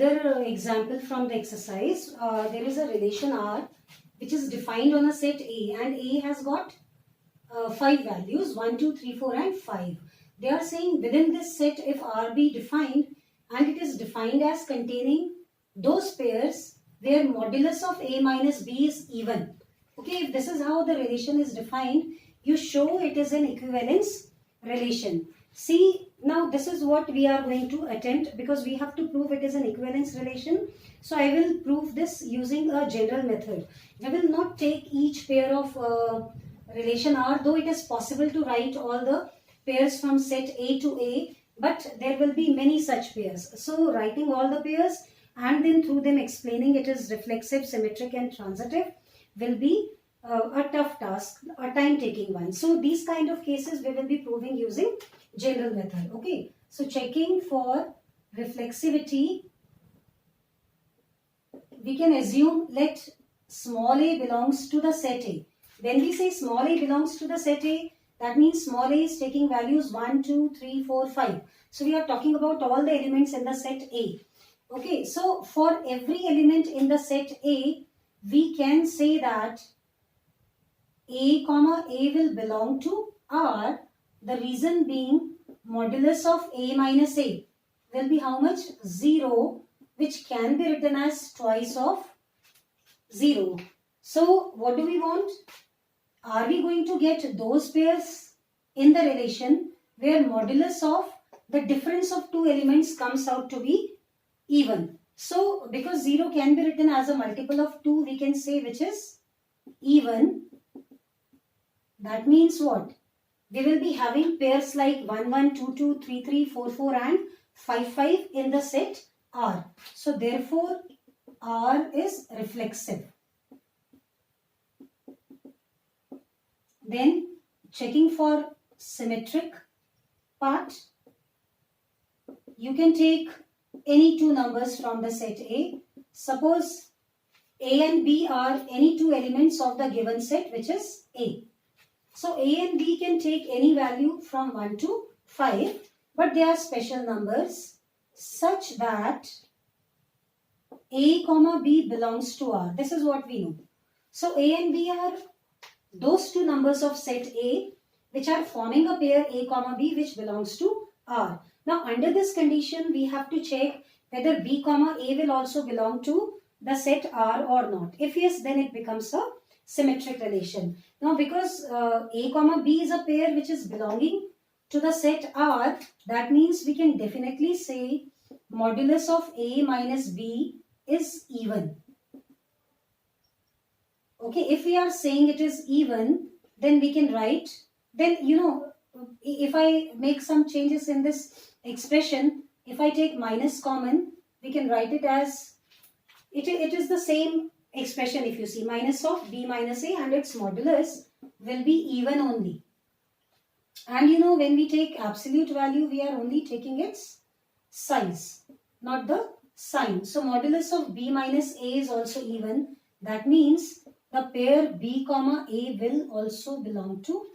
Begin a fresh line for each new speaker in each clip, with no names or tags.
another example from the exercise. There is a relation R which is defined on a set A, and A has got 5 values, 1, 2, 3, 4 and 5. They are saying within this set, if R be defined, and it is defined as containing those pairs where modulus of A minus B is even. Okay, if this is how the relation is defined, you show it is an equivalence relation. See, now this is what we are going to attempt, because we have to prove it is an equivalence relation. So I will prove this using a general method. We will not take each pair of relation R, though it is possible to write all the pairs from set A to A, but there will be many such pairs. So writing all the pairs and then through them explaining it is reflexive, symmetric and transitive will be a tough task, a time-taking one. So these kind of cases we will be proving using general method. Okay, so checking for reflexivity, we can assume let small a belongs to the set A. When we say small a belongs to the set A, that means small a is taking values 1, 2, 3, 4, 5. So we are talking about all the elements in the set A. Okay, so for every element in the set A, we can say that A comma A will belong to R. The reason being modulus of A minus A will be how much? 0, which can be written as twice of 0. So what do we want? Are we going to get those pairs in the relation where modulus of the difference of two elements comes out to be even? So because 0 can be written as a multiple of 2, we can say which is even. That means what? We will be having pairs like 1, 1, 2, 2, 3, 3, 4, 4 and 5, 5 in the set R. So therefore R is reflexive. Then checking for symmetric part, you can take any two numbers from the set A. Suppose A and B are any two elements of the given set, which is A. So A and B can take any value from 1 to 5, but they are special numbers such that A comma B belongs to R. This is what we know. So A and B are those two numbers of set A which are forming a pair A comma B which belongs to R. Now under this condition we have to check whether B comma A will also belong to the set R or not. If yes, then it becomes a symmetric relation. Now because A comma B is a pair which is belonging to the set R, that means we can definitely say modulus of A minus B is even. Okay, if we are saying it is even, then we can write, then if I make some changes in this expression, if I take minus common, we can write it as, it is the same expression. If you see, minus of B minus A and its modulus will be even only. And when we take absolute value, we are only taking its size, not the sign. So modulus of B minus A is also even. That means the pair B comma A will also belong to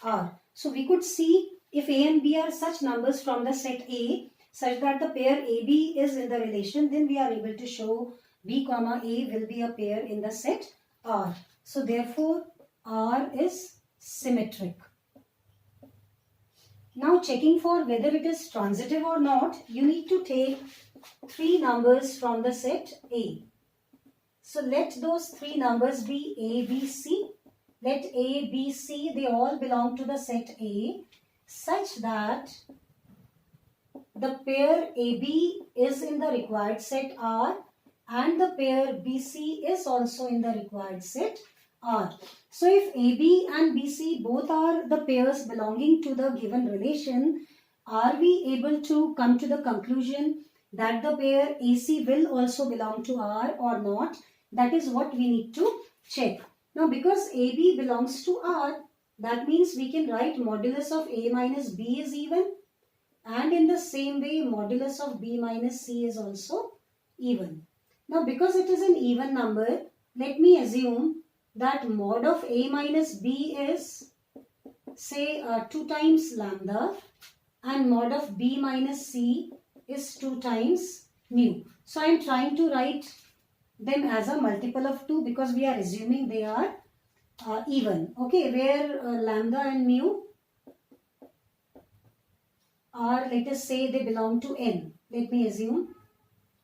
R. So we could see if A and B are such numbers from the set A such that the pair AB is in the relation, then we are able to show B comma A will be a pair in the set R. So therefore R is symmetric. Now checking for whether it is transitive or not, you need to take three numbers from the set A. So let those three numbers be A, B, C. Let A, B, C, they all belong to the set A such that the pair AB is in the required set R and the pair BC is also in the required set R. So if AB and BC both are the pairs belonging to the given relation, are we able to come to the conclusion that the pair AC will also belong to R or not? That is what we need to check. Now because AB belongs to R, that means we can write modulus of A minus B is even, and in the same way modulus of B minus C is also even. Now because it is an even number, let me assume that mod of A minus B is say 2 times lambda and mod of B minus C is 2 times mu. So I am trying to write them as a multiple of 2 because we are assuming they are even. Okay, where lambda and mu are, let us say they belong to n. Let me assume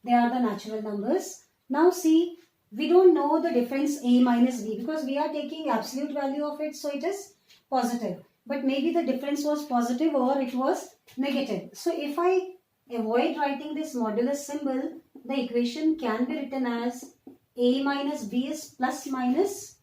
they are the natural numbers. Now see, we don't know the difference a minus b because we are taking absolute value of it, so it is positive. But maybe the difference was positive or it was negative. So if I avoid writing this modulus symbol, the equation can be written as a minus b is plus minus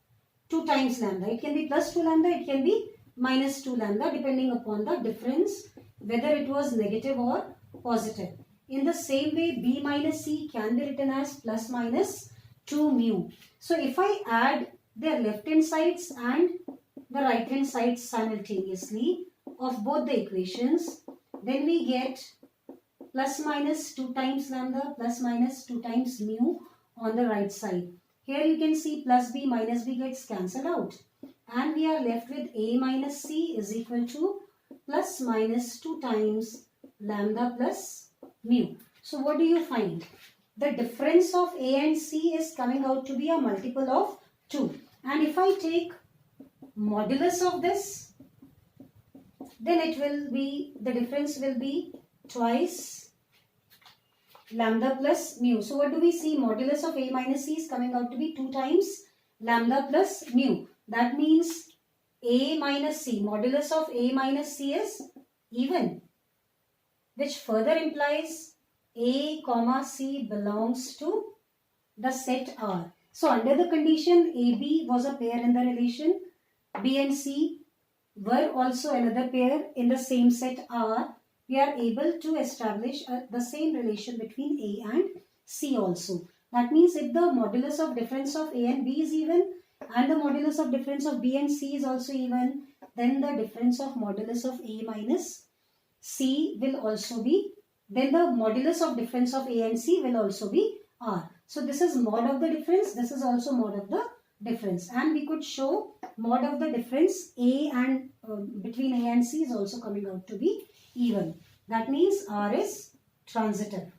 2 times lambda. It can be plus 2 lambda, it can be minus 2 lambda depending upon the difference, whether it was negative or positive. In the same way, b minus c can be written as plus minus 2 mu. So if I add their left hand sides and the right hand sides simultaneously of both the equations, then we get plus minus 2 times lambda plus minus 2 times mu on the right side. Here you can see plus b minus b gets cancelled out and we are left with a minus c is equal to plus minus 2 times lambda plus mu. So what do you find? The difference of a and c is coming out to be a multiple of 2. And if I take modulus of this, then it will be, the difference will be twice lambda plus mu. So what do we see? Modulus of a minus c is coming out to be 2 times lambda plus mu. That means a minus c, modulus of a minus c is even, which further implies a comma c belongs to the set R. So under the condition AB was a pair in the relation, B and C were also another pair in the same set R, we are able to establish the same relation between A and C also. That means if the modulus of difference of A and B is even and the modulus of difference of B and C is also even, then the difference of modulus of A minus C will also be, then the modulus of difference of A and C will also be R. So this is mod of the difference, this is also mod of the difference, and we could show mod of the difference A and between A and C is also coming out to be even. That means R is transitive.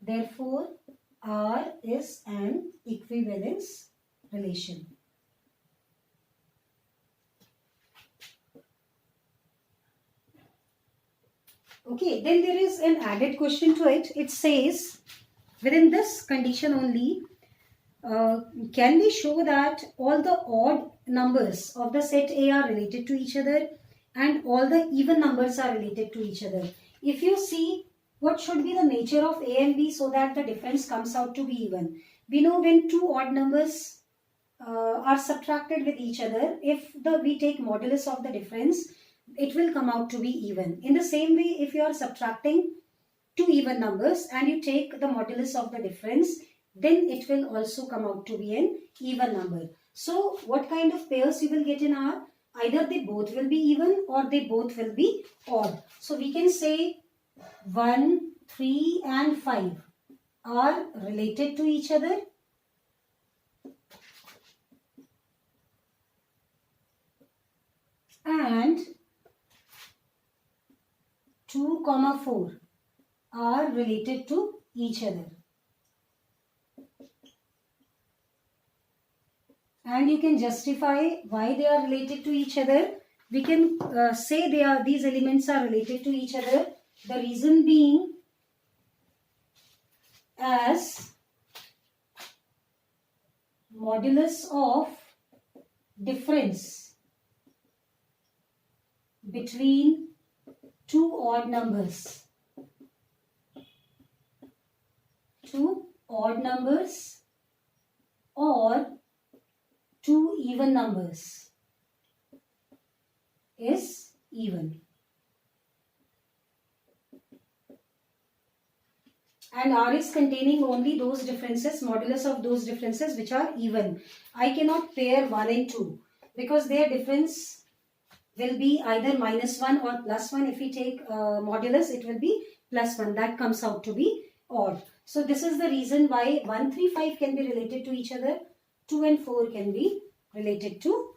Therefore, R is an equivalence relation. Okay, then there is an added question to it. It says, within this condition only, can we show that all the odd numbers of the set A are related to each other and all the even numbers are related to each other? If you see, what should be the nature of A and B so that the difference comes out to be even? We know when two odd numbers are subtracted with each other, if we take modulus of the difference, it will come out to be even. In the same way, if you are subtracting two even numbers and you take the modulus of the difference, then it will also come out to be an even number. So what kind of pairs you will get in R? Either they both will be even or they both will be odd. So we can say 1, 3 and 5 are related to each other. And 2, 4 are related to each other. And you can justify why they are related to each other. We can say these elements are related to each other. The reason being, as modulus of difference between two odd numbers. Two odd numbers or two even numbers is even. And R is containing only those differences, modulus of those differences which are even. I cannot pair 1 and 2 because their difference will be either minus 1 or plus 1. If we take modulus, it will be plus 1. That comes out to be odd. So this is the reason why 1, 3, 5 can be related to each other. 2 and 4 can be related to